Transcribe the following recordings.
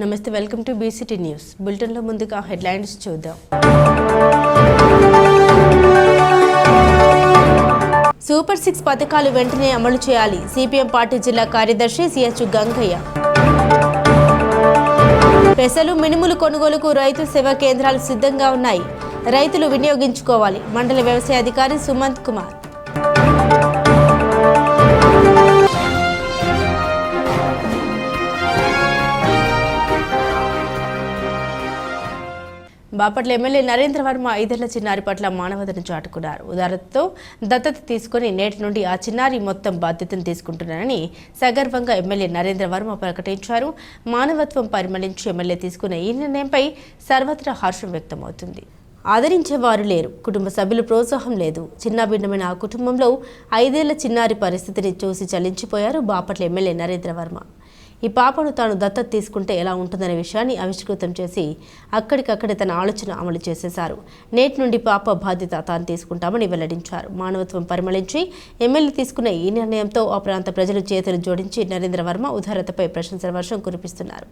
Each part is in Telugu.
నమస్తే, వెల్కమ్ టు బీసీటీ న్యూస్. బులెటిన్లో ముందుగా హెడ్లైన్స్ చూద్దాం. సూపర్ 6 పథకాలు వెంటనే అమలు చేయాలి. సిపిఎం పార్టీ జిల్లా కార్యదర్శి సిహెచ్ గంగయ్య. పెసలు మినుములు కొనుగోలుకు రైతు సేవా కేంద్రాలు సిద్ధంగా ఉన్నాయి. రైతులు వినియోగించుకోవాలి. మండల వ్యవసాయ అధికారి సుమంత్ కుమార్. బాపట్ల ఎమ్మెల్యే నరేంద్ర వర్మ 5 ఏళ్ల చిన్నారి పట్ల మానవతను చాటుకున్నారు. ఉదారతతో దత్తత తీసుకుని నేటి నుండి ఆ చిన్నారి మొత్తం బాధ్యతను తీసుకుంటున్నారని సగర్వంగా ఎమ్మెల్యే నరేంద్ర వర్మ ప్రకటించారు. మానవత్వం పరిమళించి ఎమ్మెల్యే తీసుకున్న ఈ నిర్ణయంపై సర్వత్రా హర్షం వ్యక్తమవుతుంది. ఆదరించేవారు లేరు, కుటుంబ సభ్యులు ప్రోత్సాహం లేదు. చిన్నాభిన్నమైన ఆ కుటుంబంలో 5 ఏళ్ల చిన్నారి పరిస్థితిని చూసి చలించిపోయారు బాపట్ల ఎమ్మెల్యే నరేంద్ర వర్మ. ఈ పాపను తాను దత్తత తీసుకుంటే ఎలా ఉంటుందనే విషయాన్ని ఆవిష్కృతం చేసి అక్కడికక్కడే తన ఆలోచన అమలు చేసేశారు. నేటి నుండి పాప బాధ్యత తాను తీసుకుంటామని వెల్లడించారు. మానవత్వం పరిమళించి ఎమ్మెల్యే తీసుకున్న ఈ నిర్ణయంతో ఆ ప్రాంత ప్రజలు చేతులు జోడించి నరేంద్ర వర్మ ఉదారతపై ప్రశంసల వర్షం కురిపిస్తున్నారు.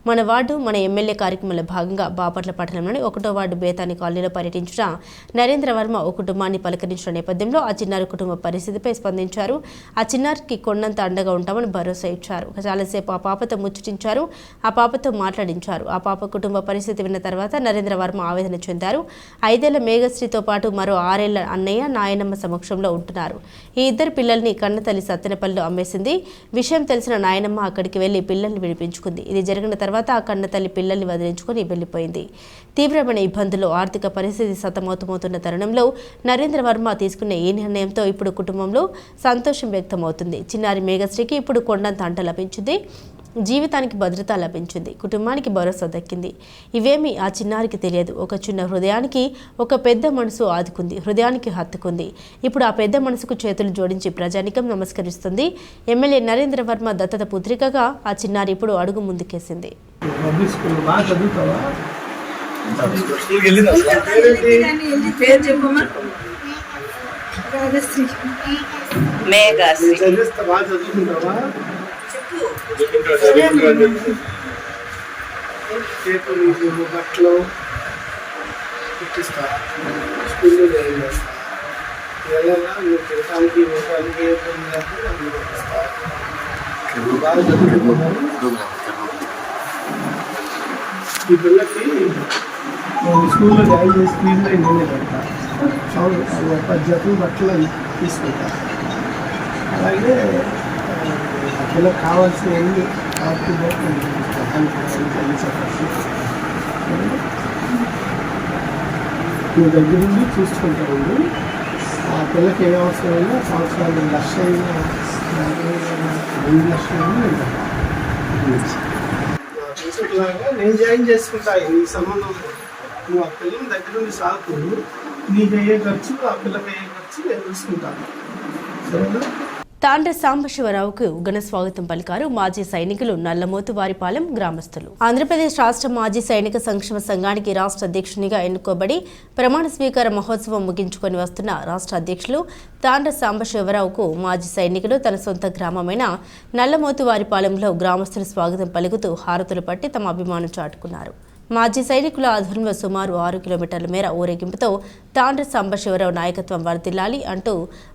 మన వార్డు మన ఎమ్మెల్యే కార్యక్రమంలో భాగంగా బాపట్ల పట్టణంలోని 1వ వార్డు బేతాని కాలనీలో పర్యటించిన నరేంద్ర వర్మ ఓ కుటుంబాన్ని పలకరించిన నేపథ్యంలో ఆ చిన్నారి కుటుంబ పరిస్థితిపై స్పందించారు. ఆ చిన్నారికి కొండంత అండగా ఉంటామని భరోసా ఇచ్చారు. చాలాసేపు ఆ పాపతో ముచ్చటించారు. ఆ పాపతో మాట్లాడించారు. ఆ పాప కుటుంబ పరిస్థితి విన్న తర్వాత నరేంద్ర వర్మ ఆవేదన చెందారు. 5 ఏళ్ల మేఘశ్రీతో పాటు మరో 6 ఏళ్ల అన్నయ్య నాయనమ్మ సమక్షంలో ఉంటున్నారు. ఈ ఇద్దరు పిల్లల్ని కన్నతల్లి సత్తెనపల్లిలో అమ్మేసింది. విషయం తెలిసిన నాయనమ్మ అక్కడికి వెళ్లి పిల్లల్ని విడిపించుకుంది. ఇది జరిగిన తర్వాత ఆ కన్నతల్లి పిల్లల్ని వదిలించుకుని వెళ్లిపోయింది. తీవ్రమైన ఇబ్బందులు, ఆర్థిక పరిస్థితి సతమతమవుతున్న తరుణంలో నరేంద్ర వర్మ తీసుకున్న ఈ నిర్ణయంతో ఇప్పుడు కుటుంబంలో సంతోషం వ్యక్తమవుతుంది. చిన్నారి మేఘశ్రీకి ఇప్పుడు కొండంత అంట లభించింది. జీవితానికి భద్రత లభించింది. కుటుంబానికి భరోసా దక్కింది. ఇవేమీ ఆ చిన్నారికి తెలియదు. ఒక చిన్న హృదయానికి ఒక పెద్ద మనసు ఆదుకుంది, హృదయానికి హత్తుకుంది. ఇప్పుడు ఆ పెద్ద మనసుకు చేతులు జోడించి ప్రజానికం నమస్కరిస్తుంది. ఎమ్మెల్యే నరేంద్ర వర్మ దత్తత పుత్రికగా ఆ చిన్నారి ఇప్పుడు అడుగు ముందుకేసింది. బట్టలు పుట్టిస్తా స్కూల్లో జాయిన్ చేస్తా. ఇవల్ల తినడానికి ఏ బాగా చదువుకుంటున్నాను. ఈ పిల్లకి నేను స్కూల్లో జాయిన్ చేసి ఫీజులో నేనే పెడతా. 10 జతలు బట్టలు తీసుకుంటా. అలాగే పిల్లలకు కావాల్సినవన్నీ మీ దగ్గర నుండి చూసుకుంటామండి. ఆ పిల్లకి ఏ అవసరమైనా సంవత్సరాలు 1 లక్ష అయినా 2 లక్షలైనా లాగా నేను జాయిన్ చేసుకుంటా. ఈ సంబంధం నువ్వు ఆ పిల్లల దగ్గర నుండి సాగు, నీకు అయ్యే ఖర్చు ఆ పిల్లకి అయ్యే ఖర్చు నేను చూసుకుంటాను. సరేనా? తాండ్ర సాంబశివరావుకు ఘన స్వాగతం పలికారు మాజీ సైనికులు నల్లమోతువారిపాలెం గ్రామస్తులు. ఆంధ్రప్రదేశ్ రాష్ట్ర మాజీ సైనిక సంక్షేమ సంఘానికి రాష్ట్ర అధ్యక్షునిగా ఎన్నుకోబడి ప్రమాణ స్వీకార మహోత్సవం ముగించుకొని వస్తున్న రాష్ట్ర అధ్యక్షులు తాండ్ర సాంబశివరావుకు మాజీ సైనికులు తన సొంత గ్రామమైన నల్లమోతువారిపాలెంలో గ్రామస్తులు స్వాగతం పలుకుతూ హారతులు పట్టి తమ అభిమానం చాటుకున్నారు. మాజీ సైనికుల ఆధ్వర్యంలో సుమారు 6 కిలోమీటర్ల మేర ఊరేగింపుతో తాండ్ర సాంబశివరావు నాయకత్వం వర్ధిల్లాలి అంటూ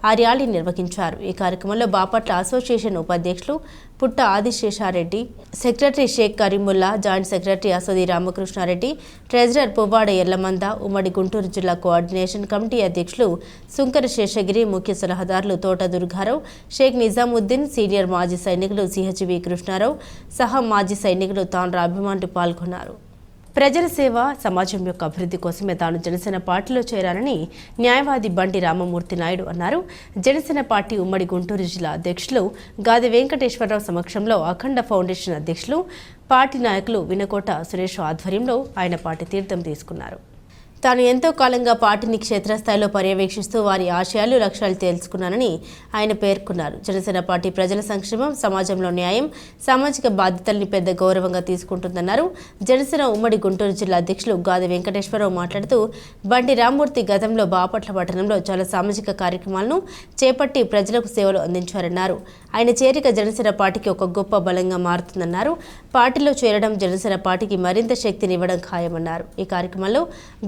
ఆ ర్యాలీ నిర్వహించారు. ఈ కార్యక్రమంలో బాపట్ల అసోసియేషన్ ఉపాధ్యక్షులు Putta Adiseshareddy, secretary Shaik Karimulla, joint secretary Asodi Ramakrishnareddy, treasurer Puvvada Yellamanda, ఉమ్మడి గుంటూరు జిల్లా కోఆర్డినేషన్ కమిటీ అధ్యక్షులు సుంకర శేషగిరి, ముఖ్య సలహాదారులు తోట దుర్గారావు, షేక్ నిజాముద్దీన్, సీనియర్ మాజీ సైనికులు సిహెచ్వి కృష్ణారావు సహా మాజీ సైనికులు తాండ్ర అభిమానులు పాల్గొన్నారు. ప్రజల సేవ, సమాజం యొక్క అభివృద్ధి కోసమే తాను జనసేన పార్టీలో చేరానని న్యాయవాది బండి రామమూర్తి నాయుడు అన్నారు. జనసేన పార్టీ ఉమ్మడి గుంటూరు జిల్లా అధ్యక్షులు గాది వెంకటేశ్వరరావు సమక్షంలో అఖండ ఫౌండేషన్ అధ్యక్షులు పార్టీ నాయకులు వినకోట సురేష్ ఆధ్వర్యంలో ఆయన పార్టీ తీర్థం తీసుకున్నారు. తాను ఎంతో కాలంగా పార్టీని క్షేత్రస్థాయిలో పర్యవేక్షిస్తూ వారి ఆశయాలు లక్ష్యాలు తెలుసుకున్నానని ఆయన పేర్కొన్నారు. జనసేన పార్టీ ప్రజల సంక్షేమం, సమాజంలో న్యాయం, సామాజిక బాధ్యతల్ని పెద్ద గౌరవంగా తీసుకుంటుందన్నారు. జనసేన ఉమ్మడి గుంటూరు జిల్లా అధ్యక్షులు గాది వెంకటేశ్వరరావు మాట్లాడుతూ బండి రామ్మూర్తి గతంలో బాపట్ల పట్టణంలో చాలా సామాజిక కార్యక్రమాలను చేపట్టి ప్రజలకు సేవలు అందించారన్నారు. ఆయన చేరిక జనసేన పార్టీకి ఒక గొప్ప బలంగా మారుతుందన్నారు. పార్టీలో చేరడం జనసేన పార్టీకి మరింత శక్తినివ్వడం ఖాయమన్నారు. ఈ కార్యక్రమంలో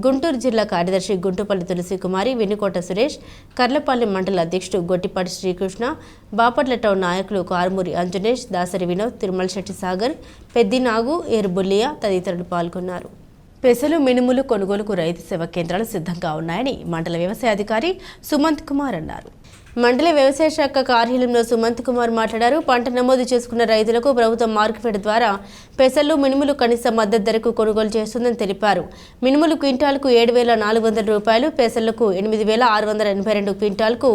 గుంటూరు జిల్లా కార్యదర్శి గుంటుపల్లి తులసికుమారి, వెనుకోట సురేష్, కర్లపల్లి మండల అధ్యక్షుడు గొట్టిపాటి శ్రీకృష్ణ, బాపట్ల టౌన్ నాయకులు కారుమూరి అంజనేష్, దాసరి వినోద్, తిరుమల శెట్టి సాగర్, పెద్ది నాగు, ఏరు బుల్లియా తదితరులు పాల్గొన్నారు. పెసలు, మినుములు కొనుగోలుకు రైతు సేవా కేంద్రాలు సిద్ధంగా ఉన్నాయని మండల వ్యవసాయ అధికారి సుమంత్ కుమార్ అన్నారు. మండల వ్యవసాయ శాఖ కార్యాలయంలో సుమంత్ కుమార్ మాట్లాడారు. పంట నమోదు చేసుకున్న రైతులకు ప్రభుత్వం మార్కెట్ ద్వారా పెసలు, మినుములు కనీస మద్దతు ధరకు కొనుగోలు చేస్తుందని తెలిపారు. మినుములు క్వింటాల్కు 7,400 రూపాయలు, పెసలకు 8,682 క్వింటాల్కు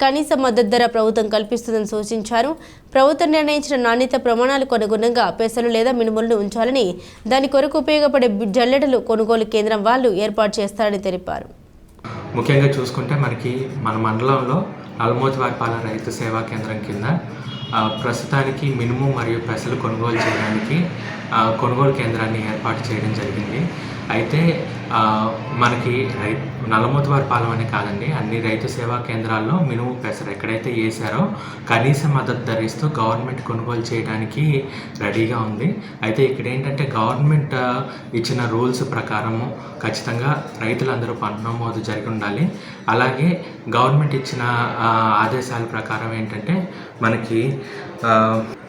కనీస మద్దతు ధర ప్రభుత్వం కల్పిస్తుందని సూచించారు. ప్రభుత్వం నిర్ణయించిన నాణ్యత ప్రమాణాలకు అనుగుణంగా పెసలు లేదా మినుములను ఉంచాలని, దాని కొరకు ఉపయోగపడే జల్లెడలు కొనుగోలు కేంద్రం వాళ్ళు ఏర్పాటు చేస్తారని తెలిపారు. ముఖ్యంగా చూసుకుంటే మనకి మన మండలంలో నల్లమోతువారిపాలెం రైతు సేవా కేంద్రం కింద ప్రస్తుతానికి మినుము మరియు పెసలు కొనుగోలు చేయడానికి కొనుగోలు కేంద్రాన్ని ఏర్పాటు చేయడం జరిగింది. అయితే మనకి నల్లమోతువారిపాలెం అనే కాదండి, అన్ని రైతు సేవా కేంద్రాల్లో మినుము పెసలు ఎక్కడైతే వేసారో కనీస మద్దతు ధర ఇస్తూ గవర్నమెంట్ కొనుగోలు చేయడానికి రెడీగా ఉంది. అయితే ఇక్కడ ఏంటంటే గవర్నమెంట్ ఇచ్చిన రూల్స్ ప్రకారము ఖచ్చితంగా రైతులందరూ పంట నమోదు జరిగి ఉండాలి. అలాగే గవర్నమెంట్ ఇచ్చిన ఆదేశాల ప్రకారం ఏంటంటే మనకి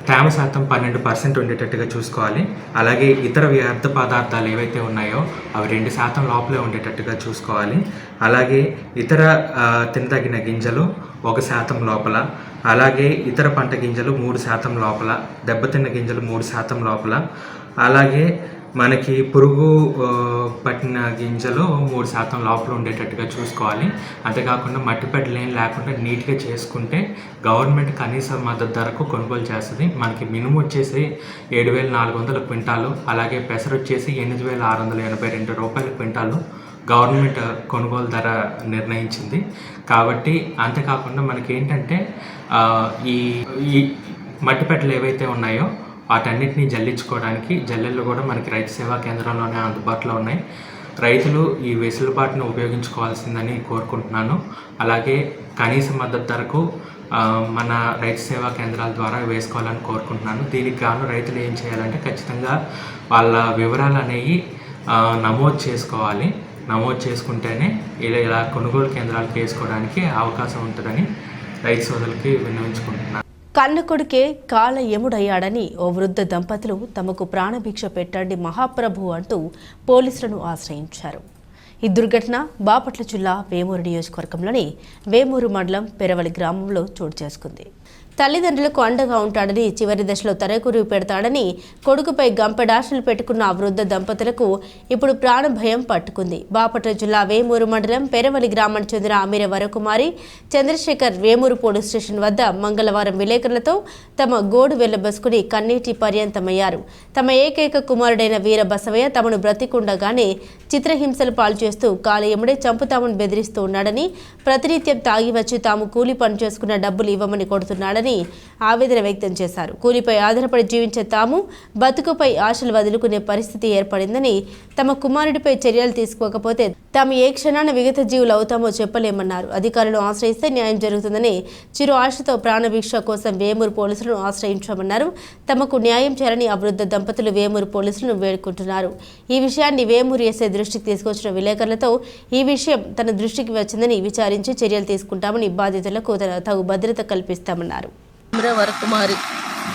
తేమ శాతం 12% ఉండేటట్టుగా చూసుకోవాలి. అలాగే ఇతర వ్యర్థ పదార్థాలు ఏవైతే ఉన్నాయో అవి 2% లోపలే ఉండేటట్టుగా చూసుకోవాలి. అలాగే ఇతర తినదగిన గింజలు 1% లోపల, అలాగే ఇతర పంట గింజలు 3% లోపల, దెబ్బతిన్న గింజలు 3% లోపల, అలాగే మనకి పురుగు పట్టిన గింజలు 3% లోపల ఉండేటట్టుగా చూసుకోవాలి. అంతేకాకుండా మట్టిపెట్టలు ఏం లేకుండా నీట్గా చేసుకుంటే గవర్నమెంట్ కనీస మద్దతు ధరకు కొనుగోలు చేస్తుంది. మనకి మినుము వచ్చేసి 7,400 క్వింటాలు, అలాగే పెసరు వచ్చేసి 8,682 రూపాయల క్వింటాలు గవర్నమెంట్ కొనుగోలు ధర నిర్ణయించింది. కాబట్టి అంతేకాకుండా మనకి ఏంటంటే ఈ మట్టిపెట్టలు ఏవైతే ఉన్నాయో వాటన్నిటిని జల్లించుకోవడానికి జల్లెళ్ళు కూడా మనకి రైతు సేవా కేంద్రంలోనే అందుబాటులో ఉన్నాయి. రైతులు ఈ వెసులుబాటును ఉపయోగించుకోవాల్సిందని కోరుకుంటున్నాను. అలాగే కనీస మద్దతు ధరకు మన రైతు సేవా కేంద్రాల ద్వారా వేసుకోవాలని కోరుకుంటున్నాను. దీనికి గాను రైతులు ఏం చేయాలంటే ఖచ్చితంగా వాళ్ళ వివరాలు అనేవి నమోదు చేసుకోవాలి. నమోదు చేసుకుంటేనే ఇలా కొనుగోలు కేంద్రాలకు వేసుకోవడానికి అవకాశం ఉంటుందని రైతు సోదరులకి విన్నవించుకుంటున్నాను. కన్న కొడుకే కాల యముడయ్యాడని ఓ వృద్ధ దంపతులు తమకు ప్రాణభిక్ష పెట్టండి మహాప్రభు అంటూ పోలీసులను ఆశ్రయించారు. ఈ దుర్ఘటన బాపట్ల జిల్లా వేమూరు నియోజకవర్గంలోని వేమూరు మండలం పెరవలి గ్రామంలో చోటు చేసుకుంది. తల్లిదండ్రులకు అండగా ఉంటాడని, చివరి దశలో తరకురువు పెడతాడని కొడుకుపై గంపెడాశలు పెట్టుకున్న ఆ వృద్ధ దంపతులకు ఇప్పుడు ప్రాణ భయం పట్టుకుంది. బాపట్ల జిల్లా వేమూరు మండలం పెరవలి గ్రామానికి చెందిన అమీర వరకుమారి చంద్రశేఖర్ వేమూరు పోలీస్ స్టేషన్ వద్ద మంగళవారం విలేకరులతో తమ గోడు వెళ్లబసుకుని కన్నీటి పర్యంతమయ్యారు. తమ ఏకైక కుమారుడైన వీర బసవయ్య తమను బ్రతికుండగానే చిత్రహింసలు పాలు చేస్తూ కాలయముడే చంపుతామని బెదిరిస్తూ ఉన్నాడని, ప్రతినిత్యం తాగి వచ్చి తాము కూలి పని చేసుకున్న డబ్బులు ఇవ్వమని కొడుతున్నాడని ఆవేదన వ్యక్తం చేశారు. కూలిపై ఆధారపడి జీవించే తాము బతుకుపై ఆశలు వదులుకునే పరిస్థితి ఏర్పడిందని, తమ కుమారుడిపై చర్యలు తీసుకోకపోతే తాము ఏ క్షణాన విగత జీవులు అవుతామో చెప్పలేమన్నారు. అధికారులను ఆశ్రయిస్తే న్యాయం జరుగుతుందని చిరు ఆశతో ప్రాణభిక్ష కోసం వేమూరు పోలీసులను ఆశ్రయించామన్నారు. తమకు న్యాయం చేయాలని అభివృద్ధ దంపతులు వేమూరు పోలీసులను వేడుకుంటున్నారు. ఈ విషయాన్ని వేమూరు ఎస్ఐ దృష్టికి తీసుకొచ్చిన విలేకరులతో ఈ విషయం తన దృష్టికి వచ్చిందని విచారించి చర్యలు తీసుకుంటామని, బాధితులకు తగు భద్రత కల్పిస్తామన్నారు. వరకుమారి,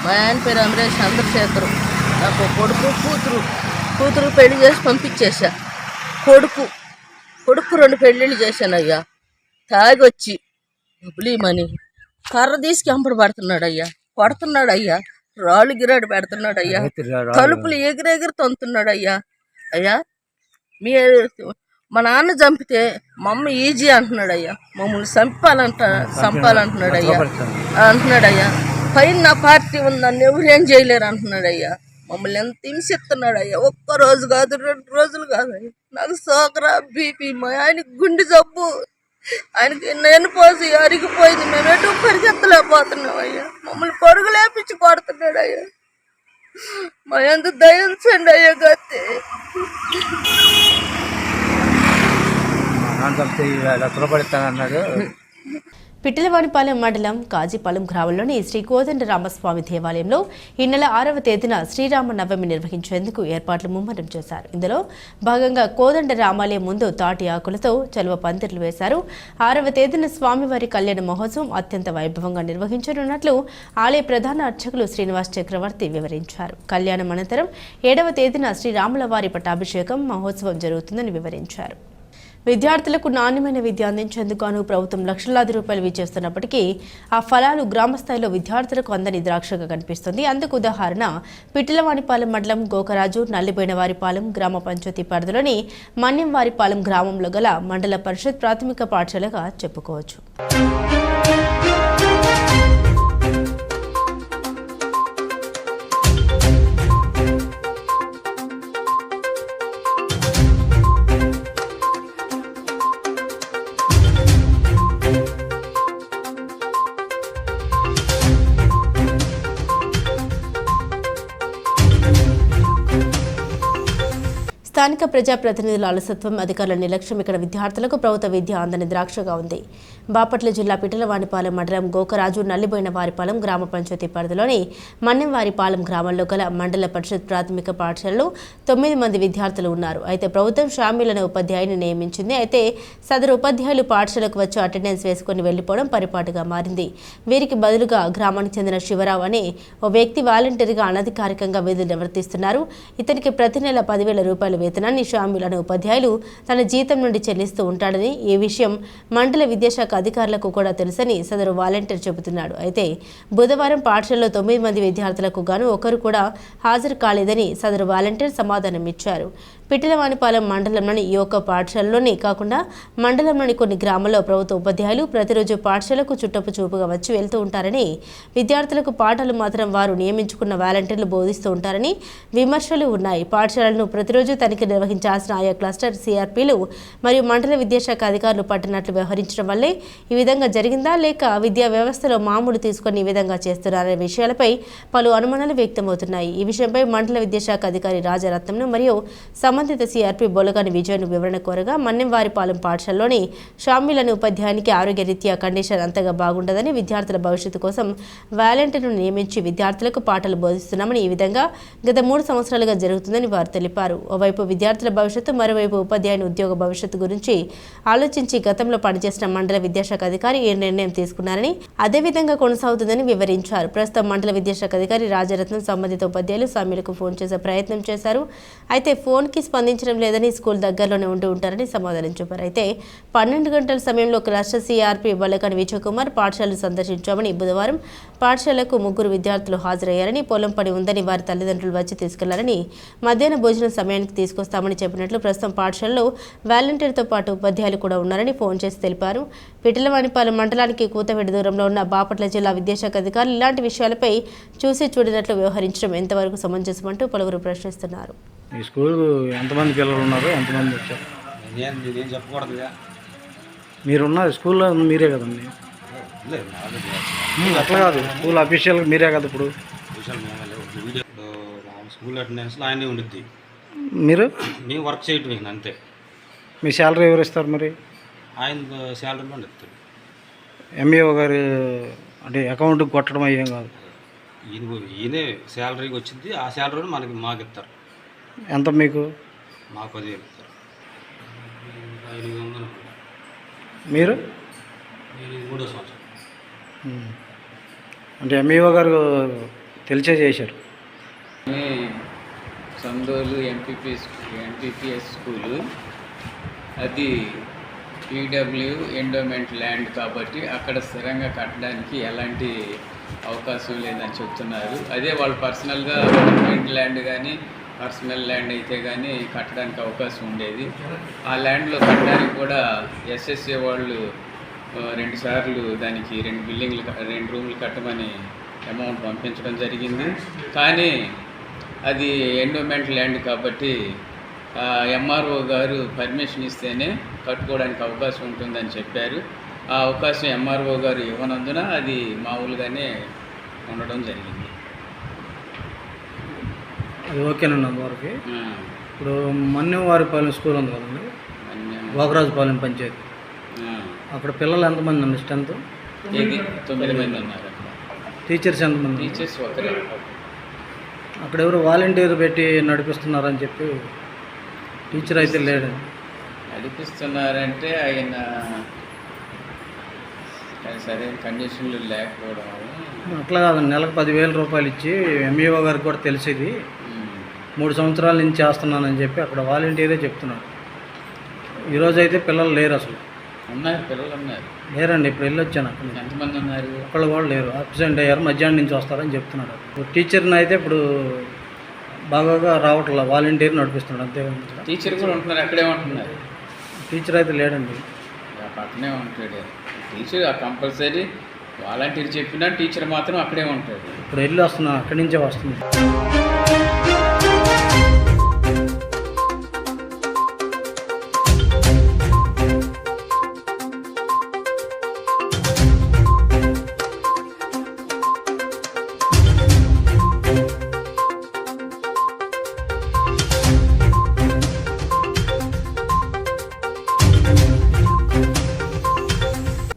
మా ఆయన పేరు అమరే చంద్రశేఖరు. నాకు కొడుకు కూతురు పెళ్లి చేసి పంపించేసా. కొడుకు 2 పెళ్ళిళ్ళు చేశానయ్యా. తాగి వచ్చి డబ్బులీమని కర్ర తీసుకు అంపడు పడుతున్నాడయ్యా, కొడుతున్నాడయ్యా, రాళ్ళు గిరాడు పెడుతున్నాడయ్యా, తలుపులు ఎగిరెగిరి తొంతున్నాడయ్యా. అయ్యా మా నాన్న చంపితే మా అమ్మ ఈజీ అంటున్నాడయ్యా, మమ్మల్ని చంపాలంటున్నాడయ్యా. పైన నా పార్టీ ఉంది, నన్ను ఎవరేం చేయలేరు అంటున్నాడయ్యా. మమ్మల్ని ఎంత హింసిస్తున్నాడు అయ్యా. ఒక్క రోజు కాదు 2 రోజులు కాదు అయ్యా. నాకు సోకరా బీపీ, మా ఆయనకి గుండె జబ్బు, ఆయనకి నేను పోసి అరిగిపోయింది. మేము ఎటు పరిగెత్తలేకపోతున్నాం అయ్యా. మమ్మల్ని పరుగు లేపించి కొడుతున్నాడు అయ్యా. మా ఎంత దయించండి అయ్యా గతి. తులపడతానన్నాడు. పిట్టలవానిపాలెం మండలం కాజీపాలెం గ్రామంలోని శ్రీ కోదండరామస్వామి దేవాలయంలో ఈ నెల 6వ తేదీన శ్రీరామ నవమి నిర్వహించేందుకు ఏర్పాట్లు ముమ్మరం చేశారు. ఇందులో భాగంగా కోదండ రామాలయం ముందు తాటి ఆకులతో చలువ పందిర్లు వేశారు. 6వ తేదీన స్వామివారి కళ్యాణ మహోత్సవం అత్యంత వైభవంగా నిర్వహించనున్నట్లు ఆలయ ప్రధాన అర్చకులు శ్రీనివాస్ చక్రవర్తి వివరించారు. కళ్యాణం అనంతరం 7వ తేదీన శ్రీరాముల వారి పట్టాభిషేకం మహోత్సవం జరుగుతుందని వివరించారు. విద్యార్థులకు నాణ్యమైన విద్య అందించేందుకు గాను ప్రభుత్వం లక్షలాది రూపాయలు విచ్చేస్తున్నప్పటికీ ఆ ఫలాలు గ్రామస్థాయిలో విద్యార్థులకు అందని ద్రాక్షగా కనిపిస్తుంది. అందుకు ఉదాహరణ పిట్టలవానిపాలెం మండలం గోకరాజు నల్లిబోయినవారిపాలెం గ్రామ పంచాయతీ పరిధిలోని మన్యంవారిపాలెం గ్రామంలో గల మండల పరిషత్ ప్రాథమిక పాఠశాలగా చెప్పుకోవచ్చు. స్థానిక ప్రజాప్రతినిధుల అలసత్వం, అధికారుల నిర్లక్ష్యం ఇక్కడ విద్యార్థులకు ప్రభుత్వ విద్య అందని ద్రాక్షగా ఉంది. బాపట్ల జిల్లా పిట్టలవానిపాలెం మండలం గోకరాజు నల్లిబోయినవారిపాలెం గ్రామ పంచాయతీ పరిధిలోని మన్నెంవారిపాలెం గ్రామంలో గల మండల పరిషత్ ప్రాథమిక పాఠశాలలో 9 మంది విద్యార్థులు ఉన్నారు. అయితే ప్రభుత్వం షామీల్ అనే ఉపాధ్యాయుని నియమించింది. అయితే సదరు ఉపాధ్యాయులు పాఠశాలకు వచ్చి అటెండెన్స్ వేసుకుని వెళ్లిపోవడం పరిపాటుగా మారింది. వీరికి బదులుగా గ్రామానికి చెందిన శివరావు అనే ఓ వ్యక్తి వాలంటీర్గా అనధికారికంగా విధులు నిర్వర్తిస్తున్నారు. ఇతనికి ప్రతి నెల 10,000 రూపాయలు వేతనాన్ని షామీల్ అనే ఉపాధ్యాయులు తన జీతం నుండి చెల్లిస్తూ ఉంటాడని, ఈ విషయం మండల విద్యాశాఖ అధికారులకు కూడా తెలుసని సదరు వాలంటీర్ చెబుతున్నాడు. అయితే బుధవారం పాఠశాలలో 9 మంది విద్యార్థులకు గాను ఒకరు కూడా హాజరు కాలేదని సదరు వాలంటీర్ సమాధానం ఇచ్చారు. పిట్టలవానిపాలెం మండలంలోని ఈ ఒక్క పాఠశాలలోనే కాకుండా మండలంలోని కొన్ని గ్రామాల్లో ప్రభుత్వ ఉపాధ్యాయులు ప్రతిరోజు పాఠశాలకు చుట్టపు చూపుగా వచ్చి వెళ్తూ ఉంటారని, విద్యార్థులకు పాఠాలు మాత్రం వారు నియమించుకున్న వాలంటీర్లు బోధిస్తూ ఉంటారని విమర్శలు ఉన్నాయి. పాఠశాలను ప్రతిరోజు తనిఖీ నిర్వహించాల్సిన ఆయా క్లస్టర్ సిఆర్పీలు మరియు మండల విద్యాశాఖ అధికారులు పట్టినట్లు వ్యవహరించడం వల్లే ఈ విధంగా జరిగిందా, లేక విద్యా వ్యవస్థలో మామూలు తీసుకొని ఈ విధంగా చేస్తున్నారనే విషయాలపై పలు అనుమానాలు వ్యక్తమవుతున్నాయి. ఈ విషయంపై మండల విద్యాశాఖ అధికారి రాజరత్నంను మరియు సంబంధిత సిఆర్పీ బొలగాని విజయను వివరణ కోరగా మన్నెంవారిపాలెం పాఠశాలలోని షామీల్ అనే ఉపాధ్యాయునికి ఆరోగ్యరీత్యా కండిషన్ అంతగా బాగుండదని, విద్యార్థుల భవిష్యత్తు కోసం వాలంటీర్ను నియమించి విద్యార్థులకు పాఠాలు బోధిస్తున్నామని, ఈ విధంగా గత 3 సంవత్సరాలుగా జరుగుతుందని వారు తెలిపారు. ఓవైపు విద్యార్థుల భవిష్యత్తు, మరోవైపు ఉపాధ్యాయుని ఉద్యోగ భవిష్యత్తు గురించి ఆలోచించి గతంలో పనిచేసిన మండల విద్యాశాఖ అధికారి ఈ నిర్ణయం తీసుకున్నారని, అదేవిధంగా కొనసాగుతుందని వివరించారు. ప్రస్తుతం మండల విద్యాశాఖ అధికారి రాజరత్నం సంబంధిత ఉపాధ్యాయులు షామీలకు ఫోన్ చేసే ప్రయత్నం చేశారు. అయితే ఫోన్కి స్పందించడం లేదని, స్కూల్ దగ్గరలోనే ఉంటూ ఉంటారని సమాధానం చెప్పారు. అయితే 12 గంటల సమయంలో క్లస్టర్ సిఆర్పీ బొలగాని విజయ్ కుమార్ పాఠశాలను సందర్శించామని, బుధవారం పాఠశాలకు 3 విద్యార్థులు హాజరయ్యారని, పొలం పని ఉందని వారి తల్లిదండ్రులు వచ్చి తీసుకెళ్లారని, మధ్యాహ్న భోజనం సమయానికి తీసుకొస్తామని చెప్పినట్లు, ప్రస్తుతం పాఠశాలలో వాలంటీర్తో పాటు ఉపాధ్యాయులు కూడా ఉన్నారని ఫోన్ చేసి తెలిపారు. పిట్టలవానిపాలెం మండలానికి కూతవేడి దూరంలో ఉన్న బాపట్ల జిల్లా విద్యాశాఖ అధికారులు ఇలాంటి విషయాలపై చూసి చూడనట్లు వ్యవహరించడం ఎంతవరకు సమంజసమంటూ పలువురు ప్రశ్నిస్తున్నారు. ఈ స్కూల్ ఎంతమంది పిల్లలు ఉన్నారు, ఎంతమంది వచ్చారు? నేనేం చెప్పకూడదుగా. మీరున్న స్కూల్లో మీరే కదండి. అట్లా కాదు, స్కూల్ అఫీషియల్ మీరే కదా. ఇప్పుడు వీడియో స్కూల్ అటెండెన్స్లో ఆయనే ఉండిద్ది, మీరు మేము వర్క్ చేయటం అంతే. మీ శాలరీ ఎవరు ఇస్తారు మరి? ఆయన శాలరీలో ఇస్తారు. ఎంఈఓ గారు అంటే అకౌంట్కి కొట్టడం అయ్యేం కాదు. ఈయనే శాలరీకి వచ్చింది, ఆ శాలరీని మాకు ఇస్తారు. ఎంత మీకు? మాకు 10,000 ఇస్తారు. 500 మీరు? 3వ సంవత్సరం. అంటే ఎంఈఓ గారు తెలిసే చేశారు. సందోలు ఎంపీపీఎస్ స్కూలు, అది పీడబ్ల్యూ ఎండోమెంట్ ల్యాండ్ కాబట్టి అక్కడ స్థిరంగా కట్టడానికి ఎలాంటి అవకాశం లేదని చెప్తున్నారు. అదే వాళ్ళు పర్సనల్గా గవర్నమెంట్ ల్యాండ్ కానీ పర్సనల్ ల్యాండ్ అయితే కానీ కట్టడానికి అవకాశం ఉండేది. ఆ ల్యాండ్లో కట్టడానికి కూడా ఎస్ఎస్ఏ వాళ్ళు 2 సార్లు దానికి 2 రూములు కట్టమని అమౌంట్ పంపించడం జరిగింది. కానీ అది ఎండోమెంట్ ల్యాండ్ కాబట్టి ఎంఆర్ఓ గారు పర్మిషన్ ఇస్తేనే కట్టుకోవడానికి అవకాశం ఉంటుందని చెప్పారు. ఆ అవకాశం ఎంఆర్ఓ గారు ఇవ్వనందున అది మామూలుగానే ఉండడం జరిగింది. అది ఓకేనండి అంతవరకు. ఇప్పుడు మన్యంవారిపాలెం స్కూల్ ఉంది కదండి, గోకరాజుపాలెం పంచాయతీ, అక్కడ పిల్లలు ఎంతమంది అండి స్ట్రెంత్? 9 మంది ఉన్నారు. టీచర్స్ ఎంతమంది? టీచర్స్ ఒకరే. అక్కడ ఎవరు వాలంటీర్ పెట్టి నడిపిస్తున్నారని చెప్పి టీచర్ అయితే లేడు. నడిపిస్తున్నారంటే ఆయన సరైన కండిషన్లు లేకపోవడం. అట్లా కాదండి, నెలకు 10,000 రూపాయలు ఇచ్చి ఎంఈఓ గారికి కూడా తెలిసింది 3 సంవత్సరాల నుంచి చేస్తున్నానని చెప్పి అక్కడ వాలంటీరే చెప్తున్నాడు. ఈరోజు అయితే పిల్లలు లేరు, అసలు ఉన్నారు పిల్లలు ఉన్నారు. లేరండి, ఇప్పుడు వెళ్ళొచ్చాను అక్కడ. ఎంతమంది ఉన్నారు? ఒకళ్ళు కూడా లేరు, అబ్సెంట్ అయ్యారు, మధ్యాహ్నం నుంచి వస్తారని చెప్తున్నాడు. టీచర్ని అయితే ఇప్పుడు బాగా రావట్లా, వాలంటీర్ నడిపిస్తున్నాడు అంతే. టీచర్ కూడా ఉంటున్నారు, అక్కడే ఉంటున్నారు. టీచర్ అయితే లేడండి, పక్కనే ఉంటాడు టీచర్. కంపల్సరీ వాలంటీర్ చెప్పినా టీచర్ మాత్రం అక్కడే ఉంటాడు. ఇప్పుడు వెళ్ళి వస్తున్నాను, అక్కడి నుంచే వస్తుంది.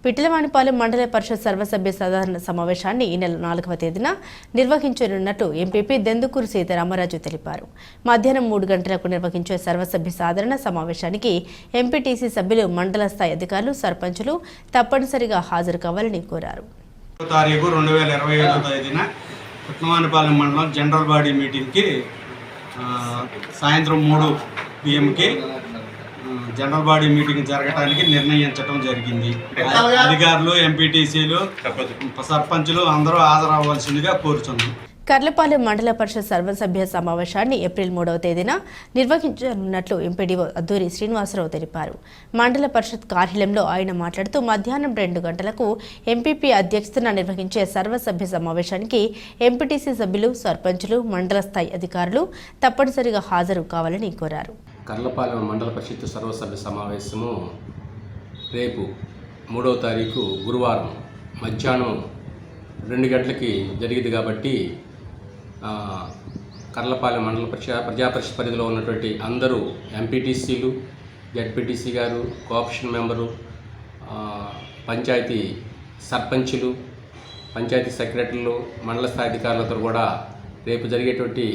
పిఠలవానిపాలెం మండల పరిషత్ సర్వసభ్య సాధారణ సమావేశాన్ని ఈ నెల 4వ తేదీన నిర్వహించనున్నట్టు ఎంపీపీ దెందుకూరు సీతారామరాజు తెలిపారు. మధ్యాహ్నం 3 గంటలకు నిర్వహించే సర్వసభ్య సాధారణ సమావేశానికి ఎంపీటీసీ సభ్యులు, మండల స్థాయి అధికారులు, సర్పంచులు తప్పనిసరిగా హాజరు కావాలని కోరారు. 2025 తేదీన పిఠలవానిపాలెం మండలం జనరల్ బాడీ మీటింగ్కి సాయంత్రం 3 PM జనరల్ బాడీ మీటింగ్ జరగడానికి నిర్ణయించడం జరిగింది. అధికారులు, ఎంపీటీసీలు, సర్పంచులు అందరూ హాజరవ్వాల్సిందిగా కోరుచున్నాం. కర్లపాలెం మండల పరిషత్ సర్వసభ్య సమావేశాన్ని ఏప్రిల్ 3వ తేదీన నిర్వహించనున్నట్లు ఎంపీడీఓ అద్దూరి శ్రీనివాసరావు తెలిపారు. మండల పరిషత్ కార్యాలయంలో ఆయన మాట్లాడుతూ మధ్యాహ్నం 2 గంటలకు ఎంపీపీ అధ్యక్షతన నిర్వహించే సర్వసభ్య సమావేశానికి ఎంపీటీసీ సభ్యులు, సర్పంచులు, మండల స్థాయి అధికారులు తప్పనిసరిగా హాజరు కావాలని కోరారు. కర్లపాలెం మండల పరిషత్ సర్వసభ్య సమావేశము రేపు 3వ తారీఖు గురువారం మధ్యాహ్నం 2 గంటలకి జరిగింది కాబట్టి కర్లపాలెం మండల ప్రజాపరిషత్ పరిధిలో ఉన్నటువంటి అందరూ ఎంపీటీసీలు, జడ్పీటీసీ గారు, కోఆపరేషన్ మెంబరు, పంచాయతీ సర్పంచులు, పంచాయతీ సెక్రటరీలు, మండల స్థాయి అధికారులతో కూడా రేపు జరిగేటువంటి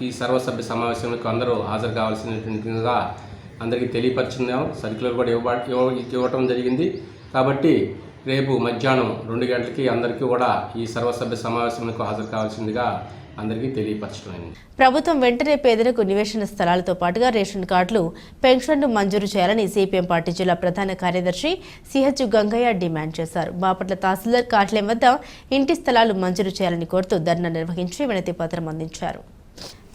ఈ సర్వసభ్య సమావేశానికి అందరూ హాజరు కావాల్సినటువంటిగా అందరికీ తెలియపరిచిందాం. సర్క్యులర్ కూడా ఇవ్వటం జరిగింది. కాబట్టి రేపు మధ్యాహ్నం 2 గంటలకి అందరికీ కూడా ఈ సర్వసభ్య సమావేశానికి హాజరు కావాల్సిందిగా అందరికీ తెలియపరచడం. ప్రభుత్వం వెంటనే పేదలకు నివేశన స్థలాలతో పాటుగా రేషన్ కార్డులు, పెన్షన్లు మంజూరు చేయాలని సిపిఎం పార్టీ జిల్లా ప్రధాన కార్యదర్శి సిహెచ్ గంగయ్య డిమాండ్ చేశారు. బాపట్ల తహసీల్దార్ కార్యాలయం వద్ద ఇంటి స్థలాలు మంజూరు చేయాలని కోరుతూ ధర్నా నిర్వహించి వినతి పత్రం అందించారు.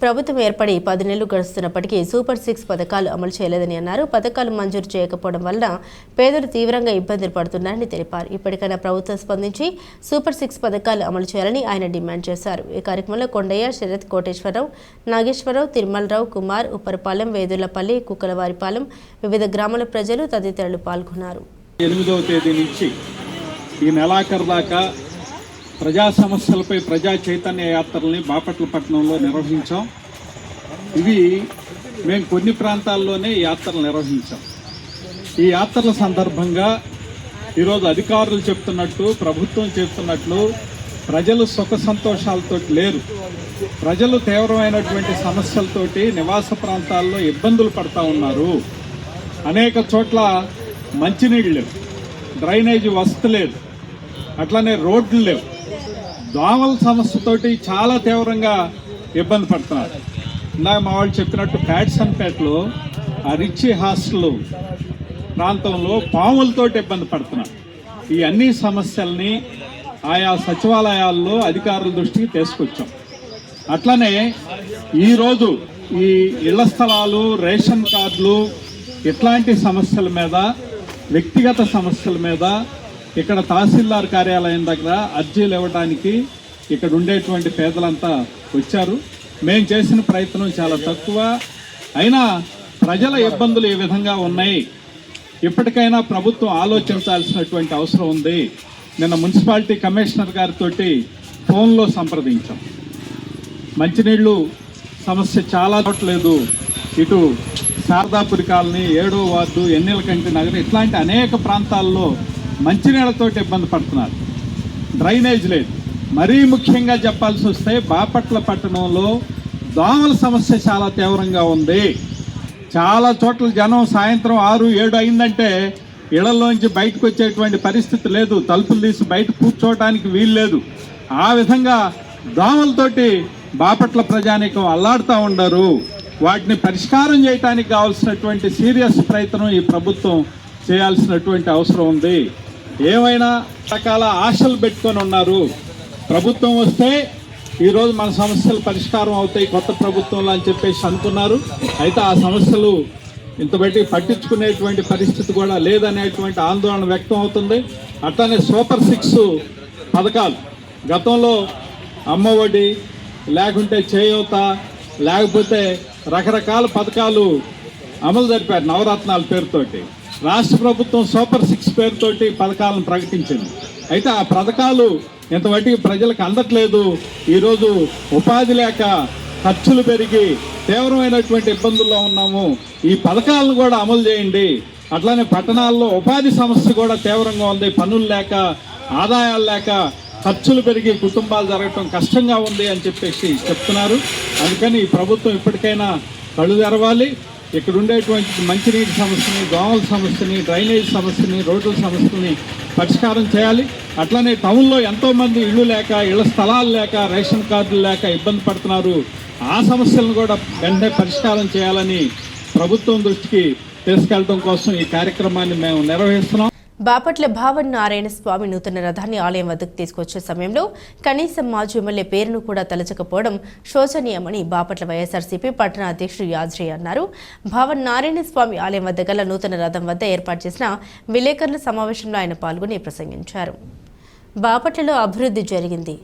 ప్రభుత్వం ఏర్పడి 10 నెలలు గడుస్తున్నప్పటికీ సూపర్ 6 పథకాలు అమలు చేయలేదని అన్నారు. పథకాలు మంజూరు చేయకపోవడం వల్ల పేదలు తీవ్రంగా ఇబ్బందులు పడుతున్నారని తెలిపారు. ఇప్పటికైనా ప్రభుత్వం స్పందించి సూపర్ 6 పథకాలు అమలు చేయాలని ఆయన డిమాండ్ చేశారు. ఈ కార్యక్రమంలో కొండయ్య, శరత్, కోటేశ్వరరావు, నాగేశ్వరరావు, తిరుమలరావు, కుమార్, ఉప్పరపాలెం, వేదులపల్లి, కుక్కలవారిపాలెం, వివిధ గ్రామాల ప్రజలు తదితరులు పాల్గొన్నారు. 8వ తేదీ నుంచి ఈ నెలాఖరు దాకా ప్రజా సమస్యలపై ప్రజా చైతన్య యాత్రల్ని బాపట్ల పట్టణంలో నిర్వహించాం. ఇవి మేము కొన్ని ప్రాంతాల్లోనే యాత్రలు నిర్వహించాం. ఈ యాత్రల సందర్భంగా ఈరోజు అధికారులు చెప్తున్నట్టు, ప్రభుత్వం చెప్తున్నట్లు ప్రజలు సుఖ సంతోషాలతో లేరు. ప్రజలు తీవ్రమైనటువంటి సమస్యలతోటి నివాస ప్రాంతాల్లో ఇబ్బందులు పడతా ఉన్నారు. అనేక చోట్ల మంచినీళ్ళు లేవు, డ్రైనేజీ వసతి లేదు, అట్లనే రోడ్లు లేవు. దోమల సమస్యతోటి చాలా తీవ్రంగా ఇబ్బంది పడుతున్నారు. ఇందాక మా వాళ్ళు చెప్పినట్టు ప్యాట్సన్పేటలో ఆ రిచి హాస్టల్ ప్రాంతంలో పాములతోటి ఇబ్బంది పడుతున్నారు. ఈ అన్ని సమస్యల్ని ఆయా సచివాలయాల్లో అధికారుల దృష్టికి తీసుకొచ్చాం. అట్లనే ఈరోజు ఈ ఇళ్ల స్థలాలు, రేషన్ కార్డులు ఇట్లాంటి సమస్యల మీద, వ్యక్తిగత సమస్యల మీద ఇక్కడ తహసీల్దార్ కార్యాలయం దగ్గర అర్జీలు ఇవ్వడానికి ఇక్కడ ఉండేటువంటి పేదలంతా వచ్చారు. మేము చేసిన ప్రయత్నం చాలా తక్కువ. అయినా ప్రజల ఇబ్బందులు ఈ విధంగా ఉన్నాయి. ఇప్పటికైనా ప్రభుత్వం ఆలోచించాల్సినటువంటి అవసరం ఉంది. నిన్న మున్సిపాలిటీ కమిషనర్ గారితో ఫోన్లో సంప్రదించాం. మంచినీళ్ళు సమస్య చాలా చోట్లేదు. ఇటు శారదాపురి కాలనీ, 7వ వార్డు, ఎన్నెలకంటి నగరం ఇట్లాంటి అనేక ప్రాంతాల్లో మంచినీళ్ళతో ఇబ్బంది పడుతున్నారు. డ్రైనేజ్ లేదు. మరీ ముఖ్యంగా చెప్పాల్సి వస్తే బాపట్ల పట్టణంలో దోమల సమస్య చాలా తీవ్రంగా ఉంది. చాలా చోట్ల జనం సాయంత్రం 6, 7 అయిందంటే ఇళ్లలోంచి బయటకు వచ్చేటువంటి పరిస్థితి లేదు. తలుపులు తీసి బయట కూర్చోవడానికి వీలు లేదు. ఆ విధంగా దోమలతోటి బాపట్ల ప్రజానీకం అల్లాడుతూ ఉండరు. వాటిని పరిష్కారం చేయడానికి కావాల్సినటువంటి సీరియస్ ప్రయత్నం ఈ ప్రభుత్వం చేయాల్సినటువంటి అవసరం ఉంది. ఏమైనా రకాల ఆశలు పెట్టుకొని ఉన్నారు. ప్రభుత్వం వస్తే ఈరోజు మన సమస్యలు పరిష్కారం అవుతాయి కొత్త ప్రభుత్వంలో అని చెప్పేసి అనుకున్నారు. అయితే ఆ సమస్యలు ఇంతబట్టి పట్టించుకునేటువంటి పరిస్థితి కూడా లేదనేటువంటి ఆందోళన వ్యక్తం అవుతుంది. అట్లానే సూపర్ 6 పథకాలు, గతంలో అమ్మఒడి, లేకుంటే చేయూత, లేకపోతే రకరకాల పథకాలు అమలు జరిపారు నవరత్నాల పేరుతోటి. రాష్ట్ర ప్రభుత్వం సూపర్ 6 పేరుతోటి పథకాలను ప్రకటించింది. అయితే ఆ పథకాలు ఇంతవరకు ప్రజలకు అందట్లేదు. ఈరోజు ఉపాధి లేక ఖర్చులు పెరిగి తీవ్రమైనటువంటి ఇబ్బందుల్లో ఉన్నాము. ఈ పథకాలను కూడా అమలు చేయండి. అట్లానే పట్టణాల్లో ఉపాధి సమస్య కూడా తీవ్రంగా ఉంది. పనులు లేక, ఆదాయాలు లేక ఖర్చులు పెరిగి కుటుంబాలు జరగటం కష్టంగా ఉంది అని చెప్పేసి చెప్తున్నారు. అందుకని ఈ ప్రభుత్వం ఇప్పటికైనా కళ్ళు తెరవాలి. ఇక్కడ ఉండేటువంటి మంచినీటి సమస్యని, దోమల సమస్యని, డ్రైనేజ్ సమస్యని, రోడ్ల సమస్యని పరిష్కారం చేయాలి. అట్లానే టౌన్లో ఎంతోమంది ఇళ్ళు లేక, ఇళ్ల స్థలాలు లేక, రేషన్ కార్డులు లేక ఇబ్బంది పడుతున్నారు. ఆ సమస్యలను కూడా వెంటనే పరిష్కారం చేయాలని ప్రభుత్వం దృష్టికి తీసుకెళ్లడం కోసం ఈ కార్యక్రమాన్ని మేము నిర్వహిస్తున్నాం. బాపట్ల భావన్ నారాయణ స్వామి నూతన రథాన్ని ఆలయం వద్దకు తీసుకొచ్చే సమయంలో కనీసం మాజీ ఎమ్మెల్యే పేరును కూడా తలచకపోవడం శోచనీయమని బాపట్ల వైఎస్ఆర్సీపీ పట్టణ అధ్యక్షుడు యాజ్రయ్య అన్నారు. భావన్ నారాయణ స్వామి ఆలయం వద్ద గల నూతన రథం వద్ద ఏర్పాటు చేసిన విలేకరుల సమావేశంలో ఆయన పాల్గొని ప్రసంగించారు. బాపట్లలో అభివృద్ధి జరిగింది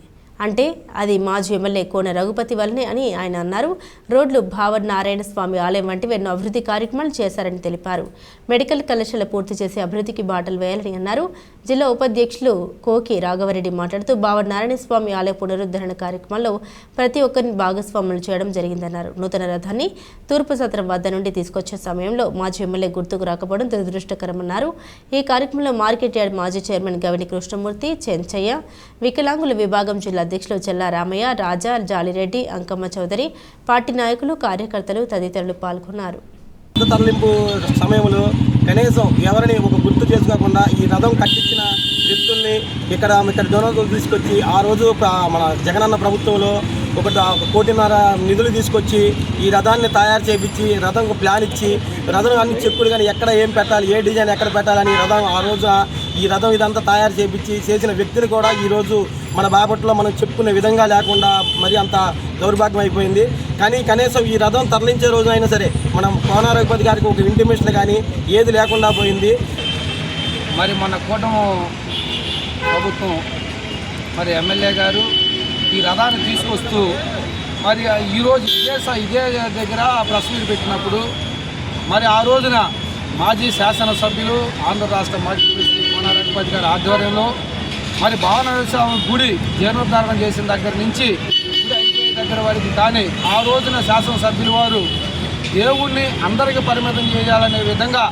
అంటే అది మాజీ ఎమ్మెల్యే కోన రఘుపతి వల్లనే అని ఆయన అన్నారు. రోడ్లు, భావన్ నారాయణ స్వామి ఆలయం వంటివి ఎన్నో అభివృద్ధి కార్యక్రమాలు చేశారని తెలిపారు. మెడికల్ కళాశాల పూర్తి చేసి అభివృద్ధికి బాటలు వేయాలని అన్నారు. జిల్లా ఉపాధ్యక్షులు కోకి రాఘవరెడ్డి మాట్లాడుతూ భావన్ నారాయణ స్వామి ఆలయ పునరుద్ధరణ కార్యక్రమంలో ప్రతి ఒక్కరిని భాగస్వాములు చేయడం జరిగిందన్నారు. నూతన రథాన్ని తూర్పు సత్రం వద్ద నుండి తీసుకొచ్చే సమయంలో మాజీ ఎమ్మెల్యే గుర్తుకు రాకపోవడం దురదృష్టకరమన్నారు. ఈ కార్యక్రమంలో మార్కెట్ యార్డ్ మాజీ చైర్మన్ గవిని కృష్ణమూర్తి, చెంచయ్య, వికలాంగుల విభాగం జిల్లా అధ్యక్షులు చెల్లా రామయ్య, రాజా, జాలిరెడ్డి, అంకమ్మ చౌదరి, పార్టీ నాయకులు, కార్యకర్తలు తదితరులు పాల్గొన్నారు. తరలింపు సమయంలో కనీసం ఎవరిని ఒక గుర్తు చేసుకోకుండా ఈ రథం కట్టించిన వ్యక్తుల్ని ఇక్కడ డోనర్లు తీసుకొచ్చి ఆ రోజు మన జగనన్న ప్రభుత్వంలో 1.5 కోటిన్నర నిధులు తీసుకొచ్చి ఈ రథాన్ని తయారు చేయించి రథంకు ప్లాన్ ఇచ్చి రథం అన్ని చెప్పులు కానీ ఎక్కడ ఏం పెట్టాలి, ఏ డిజైన్ ఎక్కడ పెట్టాలని రథం ఆ రోజు ఈ రథం ఇదంతా తయారు చేయించి చేసిన వ్యక్తులు కూడా ఈరోజు మన బాపట్లో మనం చెప్పుకునే విధంగా లేకుండా మరి అంత దౌర్భాగ్యం అయిపోయింది. కానీ కనీసం ఈ రథం తరలించే రోజు అయినా సరే మనం కోన రఘుపతి గారికి ఒక ఇంటిమేషన్ కానీ ఏది లేకుండా పోయింది. మరి మన కూటమి ప్రభుత్వం మరి ఎమ్మెల్యే గారు ఈ రథాన్ని తీసుకొస్తూ మరి ఈరోజు ఇదే దగ్గర ప్రెస్ మీట్ పెట్టినప్పుడు మరి ఆ రోజున మాజీ శాసనసభ్యులు ఆంధ్ర రాష్ట్ర మాజీ ప్రెసిడెంట్ కోన రఘుపతి గారి ఆధ్వర్యంలో మరి భావన గుడి జీర్ణోద్ధారణ చేసిన దగ్గర నుంచి గుడి అయిపోయే దగ్గర వరకు కానీ ఆ రోజున శాసనసభ్యులు వారు దేవుణ్ణి అందరికీ పరిమితం చేయాలనే విధంగా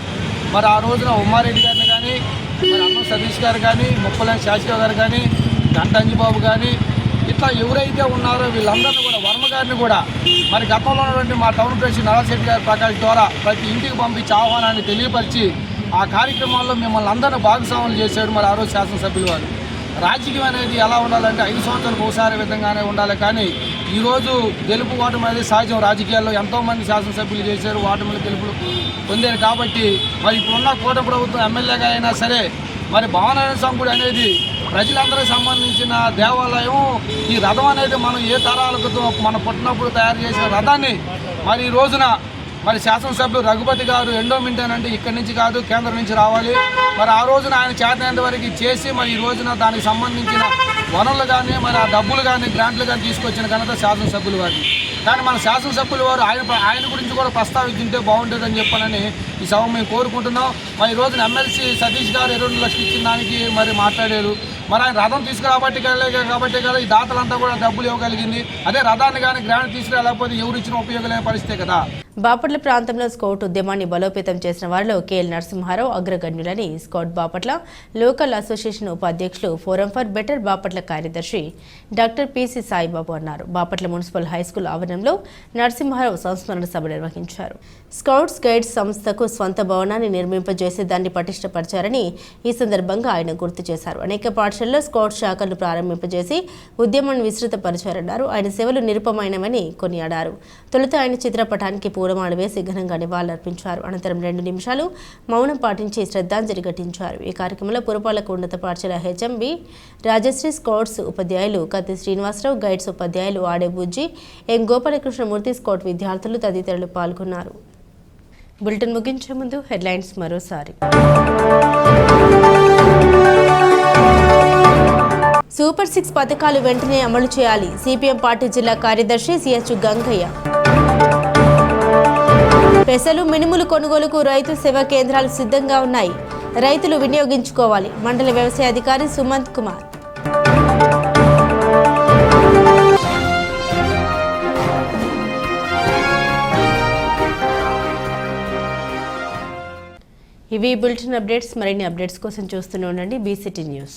మరి ఆ రోజున ఉమ్మారెడ్డి గారిని కానీ, మరి అన్నం సతీష్ గారు కానీ, ముప్పలేని శాస్త్రి గారు కానీ, గంటంజిబాబు కానీ ఇట్లా ఎవరైతే ఉన్నారో వీళ్ళందరినీ కూడా, వర్మ గారిని కూడా మరి గతంలో ఉన్నటువంటి మా టౌన్ ప్రెసిడెంట్ నరశెట్టి గారి ప్రకాష్ ద్వారా ప్రతి ఇంటికి పంపించి ఆహ్వానాన్ని తెలియపరిచి ఆ కార్యక్రమాల్లో మిమ్మల్ని అందరినీ భాగస్వాములు చేశాడు మరి ఆ రోజు శాసనసభ్యులు వారు. రాజకీయం అనేది ఎలా ఉండాలంటే 5 సంవత్సరాలకు ఒకసారి విధంగానే ఉండాలి. కానీ ఈరోజు గెలుపు ఓటమి అనేది సహజం. రాజకీయాల్లో ఎంతోమంది శాసనసభ్యులు చేశారు, ఓటమిలు గెలుపులు పొందారు. కాబట్టి మరి ఇప్పుడున్న కూటమి ప్రభుత్వం ఎమ్మెల్యేగా అయినా సరే మరి భావనారాయణ స్వామి గుడి అనేది ప్రజలందరికీ సంబంధించిన దేవాలయం. ఈ రథం అనేది మనం ఏ తరాలకు మన పుట్టినప్పుడు తయారు చేసిన రథాన్ని మరి ఈ రోజున మరి శాసనసభ్యులు రఘుపతి గారు ఎండోమెంట్ అంటే ఇక్కడి నుంచి కాదు కేంద్రం నుంచి రావాలి. మరి ఆ రోజున ఆయన చేతనంత వరకు చేసి మరి ఈ రోజున దానికి సంబంధించిన వనరులు కానీ మరి ఆ డబ్బులు కానీ గ్రాంట్లు కానీ తీసుకొచ్చిన ఘనత శాసనసభ్యులు వారికి. కానీ మన శాసనసభ్యులు వారు ఆయన గురించి కూడా ప్రస్తావించుంటే బాగుంటుందని చెప్పానని ఈ సభ మేము కోరుకుంటున్నాం. మరి ఈ రోజున ఎమ్మెల్సీ సతీష్ గారు 22 లక్షలు ఇచ్చిన దానికి మరి మాట్లాడారు. మరి ఆయన రథం తీసుకురాబట్టి కదా ఈ దాతలంతా కూడా డబ్బులు ఇవ్వగలిగింది. అదే రథాన్ని కానీ గ్రాండ్ తీసుకురాలేకపోతే ఎవరు ఇచ్చిన ఉపయోగం లేని పరిస్థితే కదా. బాపట్ల ప్రాంతంలో స్కౌట్ ఉద్యమాన్ని బలోపేతం చేసిన వారిలో కేఎల్ నరసింహారావు అగ్రగణ్యులని స్కౌట్ బాపట్ల లోకల్ అసోసియేషన్ ఉపాధ్యక్షులు ఫోరం ఫర్ బెటర్ బాపట్ల కార్యదర్శి డాక్టర్ పిసి సాయిబాబు అన్నారు. బాపట్ల మున్సిపల్ హైస్కూల్ ఆవరణంలో నరసింహారావు సంస్మరణ సభ నిర్వహించారు. స్కౌట్స్ గైడ్స్ సంస్థకు స్వంత భవనాన్ని నిర్మింపజేసి దాన్ని పటిష్టపరిచారని ఈ సందర్భంగా ఆయన గుర్తు చేశారు. అనేక పాఠశాలలో స్కౌట్ శాఖలను ప్రారంభింపజేసి ఉద్యమాన్ని విస్తృతపరిచారన్నారు. ఆయన సేవలు నిరుపమైనవని కొనియాడారు. తొలుత ఆయన చిత్రపటానికి పూలమాల వేసి ఘనంగా నివాళులర్పించారు. అనంతరం 2 నిమిషాలు మౌనం పాటించి శ్రద్ధాంజలి ఘటించారు. ఈ కార్యక్రమంలో పురపాలక ఉన్నత పాఠశాల హెచ్ఎంబి రాజశ్రీ స్కౌట్స్ ఉపాధ్యాయులు కత్తి శ్రీనివాసరావు, గైడ్స్ ఉపాధ్యాయులు ఆడే బుజ్జి, ఎం గోపాలకృష్ణమూర్తి, స్కౌట్ విద్యార్థులు తదితరులు పాల్గొన్నారు. బులెటిన్ ముగించే ముందు హెడ్లైన్స్ మరోసారి. సూపర్ 6 పథకాలు వెంటనే అమలు చేయాలి. సిపిఎం పార్టీ జిల్లా కార్యదర్శి సిహెచ్ గంగయ్య. పెసలు, మినుములు కొనుగోలుకు రైతు సేవా కేంద్రాలు సిద్ధంగా ఉన్నాయి. రైతులు వినియోగించుకోవాలి. మండల వ్యవసాయ అధికారి సుమంత్ కుమార్. ఇవి బులెటిన్ అప్డేట్స్. మరిన్ని అప్డేట్స్ కోసం చూస్తూనే ఉండండి బీసీటీ న్యూస్.